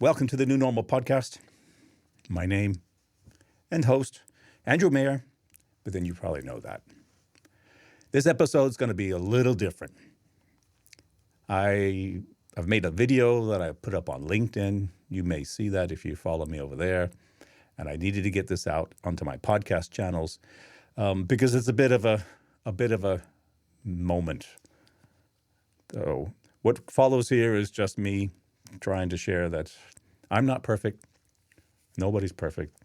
Welcome to the New Normal podcast. My name and host, Andrew Mayer, but then you probably know that. This episode is going to be a little different. I've made a video that I put up on LinkedIn. You may see that if you follow me over there. And I needed to get this out onto my podcast channels because it's a bit of a moment. So what follows here is just me trying to share that I'm not perfect. Nobody's perfect.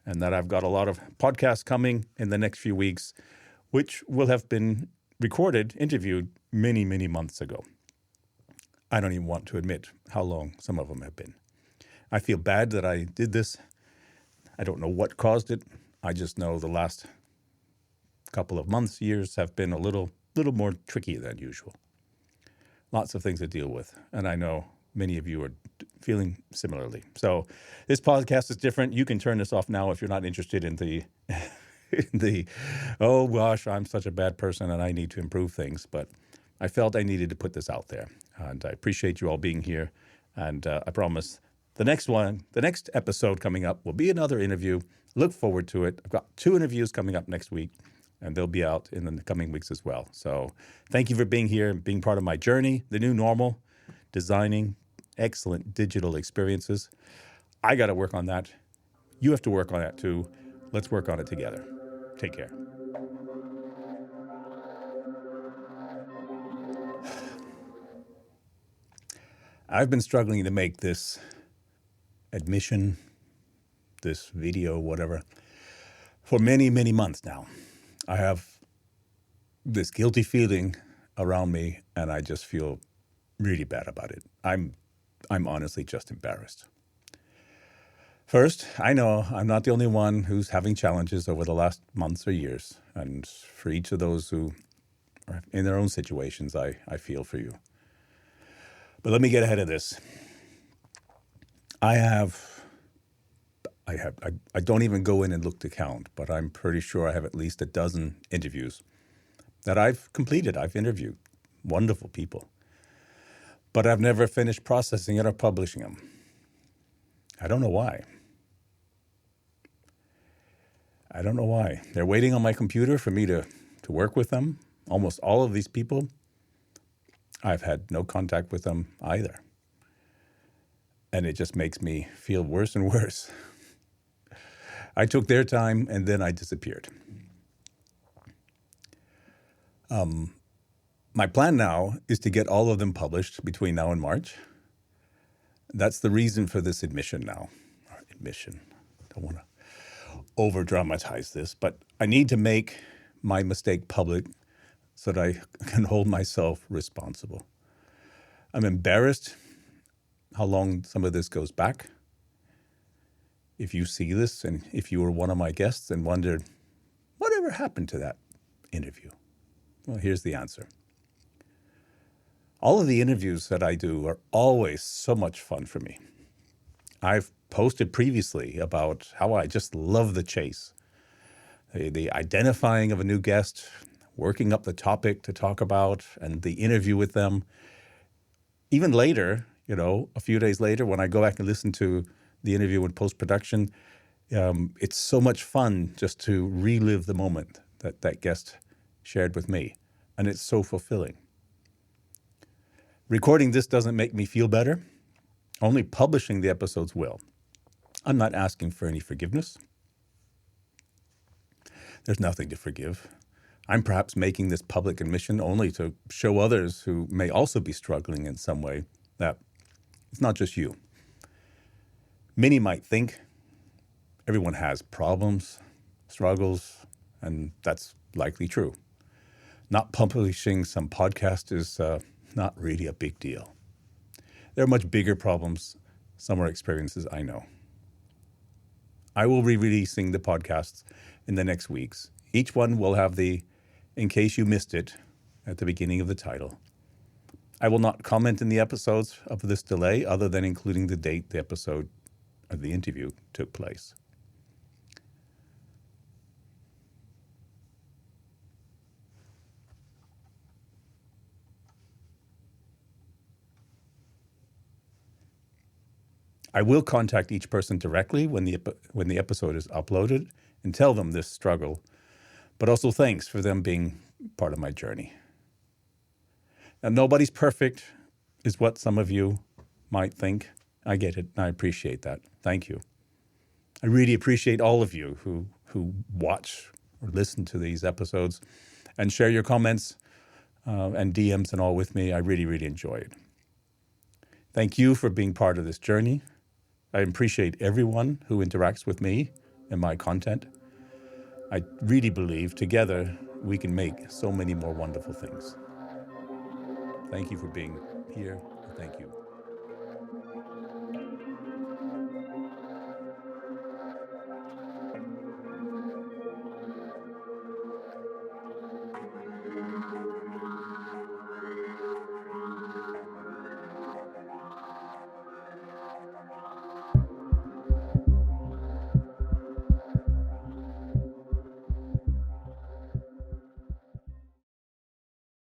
And that I've got a lot of podcasts coming in the next few weeks, which will have been recorded, interviewed many, many months ago. I don't even want to admit how long some of them have been. I feel bad that I did this. I don't know what caused it. I just know the last couple of months, years have been a little more tricky than usual. Lots of things to deal with. And I know many of you are feeling similarly. So this podcast is different. You can turn this off now if you're not interested in the oh gosh, I'm such a bad person and I need to improve things. But I felt I needed to put this out there. And I appreciate you all being here. And I promise the next episode coming up will be another interview. Look forward to it. I've got 2 interviews coming up next week, and they'll be out in the coming weeks as well. So thank you for being here and being part of my journey, the new normal, designing excellent digital experiences. I got to work on that. You have to work on that too. Let's work on it together. Take care. I've been struggling to make this admission, this video, whatever, for many, many months now. I have this guilty feeling around me, and I just feel really bad about it. I'm honestly just embarrassed. First, I know I'm not the only one who's having challenges over the last months or years, and for each of those who are in their own situations, I feel for you. But let me get ahead of this. I don't even go in and look to count, but I'm pretty sure I have at least a dozen interviews that I've completed. I've interviewed wonderful people, but I've never finished processing it or publishing them. I don't know why. They're waiting on my computer for me to work with them. Almost all of these people, I've had no contact with them either. And it just makes me feel worse and worse. I took their time and then I disappeared. My plan now is to get all of them published between now and March. That's the reason for this admission now. Don't want to over-dramatize this, but I need to make my mistake public so that I can hold myself responsible. I'm embarrassed how long some of this goes back. If you see this and if you were one of my guests and wondered, whatever happened to that interview? Well, here's the answer. All of the interviews that I do are always so much fun for me. I've posted previously about how I just love the chase. The identifying of a new guest, working up the topic to talk about, and the interview with them. Even later, a few days later, when I go back and listen to the interview in post-production, it's so much fun just to relive the moment that that guest shared with me. And it's so fulfilling. Recording this doesn't make me feel better. Only publishing the episodes will. I'm not asking for any forgiveness. There's nothing to forgive. I'm perhaps making this public admission only to show others who may also be struggling in some way that it's not just you. Many might think everyone has problems, struggles, and that's likely true. Not publishing some podcast is not really a big deal. There are much bigger problems, some are experiences I know. I will be releasing the podcasts in the next weeks. Each one will have the "in case you missed it" at the beginning of the title. I will not comment in the episodes of this delay other than including the date the episode of the interview took place. I will contact each person directly when the episode is uploaded and tell them this struggle, but also thanks for them being part of my journey. Now, nobody's perfect is what some of you might think. I get it. I appreciate that. Thank you. I really appreciate all of you who watch or listen to these episodes and share your comments and DMs and all with me. I really, really enjoy it. Thank you for being part of this journey. I appreciate everyone who interacts with me and my content. I really believe together we can make so many more wonderful things. Thank you for being here. Thank you.